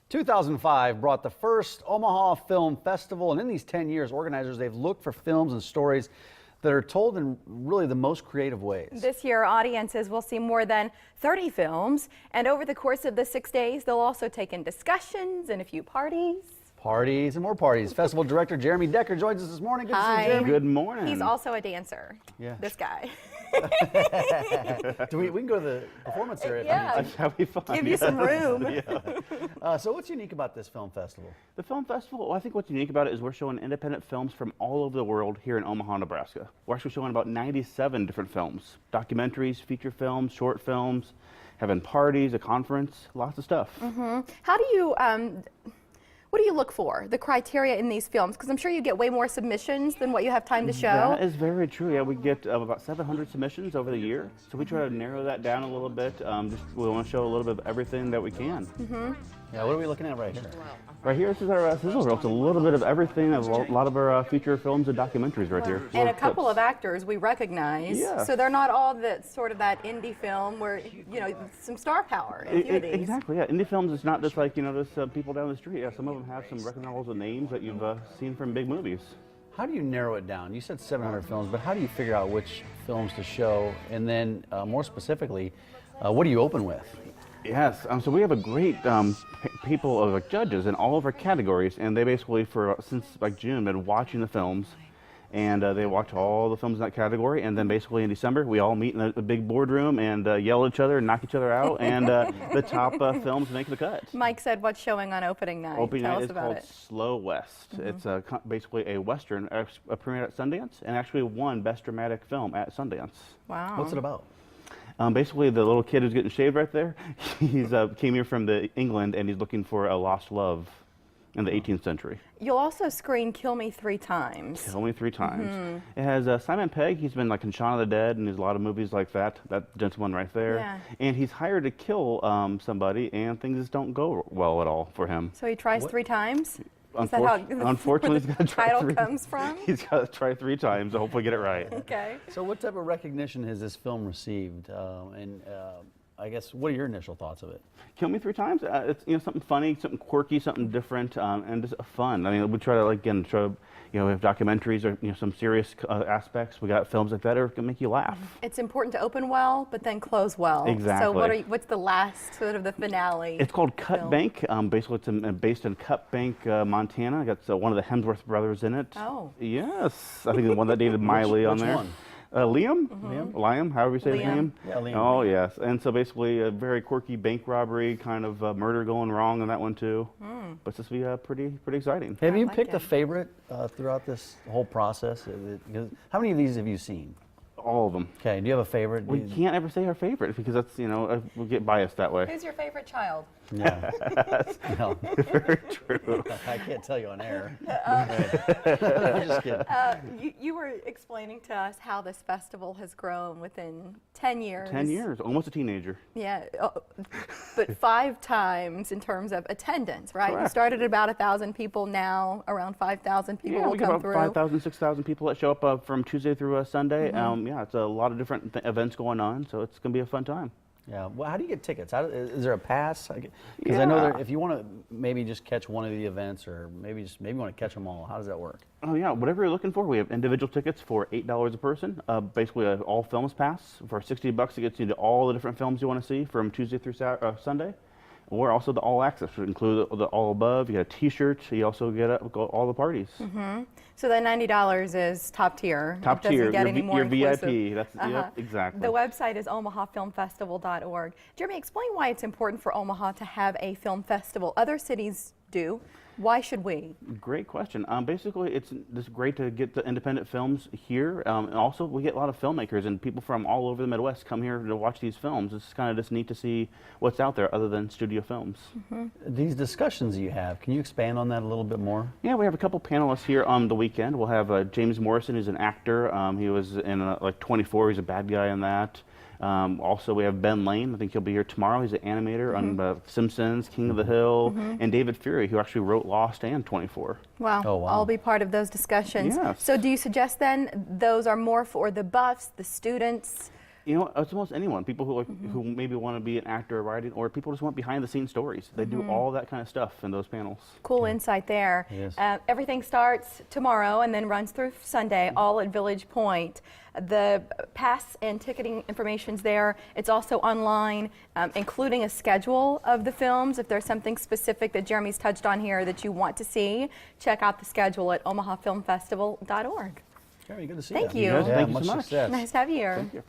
2005 brought the first Omaha Film Festival, and in these 10 years, organizers, they've looked for films and stories that are told in really the most creative ways. This year, audiences will see more than 30 films, and over the course of the 6 days, they'll also take in discussions and a few parties. Parties and more parties. Festival director Jeremy Decker joins us this morning. Good to see you, Jeremy. Good morning. He's also a dancer. Yeah. This guy. We can go to the performance area. Yeah. That'd be fun. Give you some room. So what's unique about this film festival? The film festival, well, I think what's unique about it is we're showing independent films from all over the world here in Omaha, Nebraska. We're actually showing about 97 different films. Documentaries, feature films, short films, having parties, a conference, lots of stuff. How do you, what do you look for, the criteria in these films? Because I'm sure you get way more submissions than what you have time to show. That is very true. Yeah, we get about 700 submissions over the year. So we try to narrow that down a little bit. We want to show a little bit of everything that we can. Yeah, what are we looking at right here? Right here, this is our sizzle reel. It's a little bit of everything, a lot of our feature films and documentaries right here. And a couple of actors we recognize. Yeah. So they're not all sort of that indie film where, you know, some star power in a few of these. Exactly, yeah. Indie films is not just like, you know, just people down the street. Yeah, some of them have some recognizable names that you've seen from big movies. How do you narrow it down? You said 700 films, but how do you figure out which films to show? And then, more specifically, what do you open with? Yes, so we have a great people of judges in all of our categories, and they basically, since like June, been watching the films, and they watch all the films in that category, and then basically in December, we all meet in a big boardroom and yell at each other and knock each other out, and the top films make the cut. Mike said what's showing on opening night. Opening Tell night us is about called it. Slow West. It's basically a Western, premiered at Sundance, and actually won Best Dramatic Film at Sundance. Wow. What's it about? Basically, the little kid who's getting shaved right there, he's came here from England, and he's looking for a lost love in the 18th century. You'll also screen Kill Me 3 Times. Kill Me 3 Times. It has Simon Pegg. He's been like in Shaun of the Dead, and there's a lot of movies like that. That gentleman right there. Yeah. And he's hired to kill somebody, and things just don't go well at all for him. So he tries 3 times? Is that how Unfortunately, he's got to try title comes from? He's got to try 3 times to hopefully get it right. Okay. So what type of recognition has this film received? I guess, what are your initial thoughts of it? Kill Me 3 Times. It's something funny, something quirky, something different, and just fun. I mean, we try to we have documentaries or some serious aspects. We got films like that that can make you laugh. It's important to open well, but then close well. Exactly. So what's the last sort of the finale? It's called Cut Bank. Basically, it's based in Cut Bank, Montana. Got one of the Hemsworth brothers in it. Oh. Yes, I think the one that dated Miley on there. One? Liam? Liam, however you say his name? Yeah, Liam. Oh, yes. And so basically a very quirky bank robbery, kind of murder going wrong in that one too. But it's just be pretty exciting. Have you picked a favorite throughout this whole process? How many of these have you seen? All of them. Okay, do you have a favorite? We can't ever say our favorite because that's, we'll get biased that way. Who's your favorite child? Yeah. No. Very true. I can't tell you on air. I'm just kidding. You were explaining to us how this festival has grown within 10 years. 10 years, almost a teenager. Yeah, but 5 times in terms of attendance, right? Correct. You started at about 1,000 people, now around 5,000 people will we get come about through. 5,000, 6,000 people that show up from Tuesday through Sunday. Yeah, it's a lot of different events going on, so it's going to be a fun time. Yeah. Well, how do you get tickets? Is there a pass? Because I know if you want to maybe just catch one of the events, or maybe want to catch them all, how does that work? Oh yeah, whatever you're looking for. We have individual tickets for $8 a person. Basically, an all films pass for $60. It gets you to all the different films you want to see from Tuesday through Sunday. Or also the all access, which include the all above. You get a T-shirt. You also get all the parties. So that $90 is top tier. Top tier. Get any more your inclusive. VIP. That's yep, exactly. The website is omahafilmfestival.org. Jeremy, explain why it's important for Omaha to have a film festival. Other cities do. Why should we? Great question. Basically, it's just great to get the independent films here. And also, we get a lot of filmmakers and people from all over the Midwest come here to watch these films. It's kind of just neat to see what's out there other than studio films. These discussions you have, can you expand on that a little bit more? Yeah, we have a couple panelists here on the weekend. We'll have James Morrison, who's an actor. He was in like 24. He's a bad guy in that. Also, we have Ben Lane. I think he'll be here tomorrow. He's an animator on Simpsons, King of the Hill, and David Fury, who actually wrote Lost and 24. Wow. Oh, wow. I'll be part of those discussions. Yes. So do you suggest then those are more for the buffs, the students? You know, it's almost anyone. People who who maybe want to be an actor or writing, or people just want behind the scenes stories. They do all that kind of stuff in those panels. Cool insight there. Yes. Everything starts tomorrow and then runs through Sunday, all at Village Pointe. The pass and ticketing information's there. It's also online, including a schedule of the films. If there's something specific that Jeremy's touched on here that you want to see, check out the schedule at omahafilmfestival.org. Jeremy, good to see Thank you. you. Yes, Yeah, thank you much so much. success. Nice to have you here. Thank you.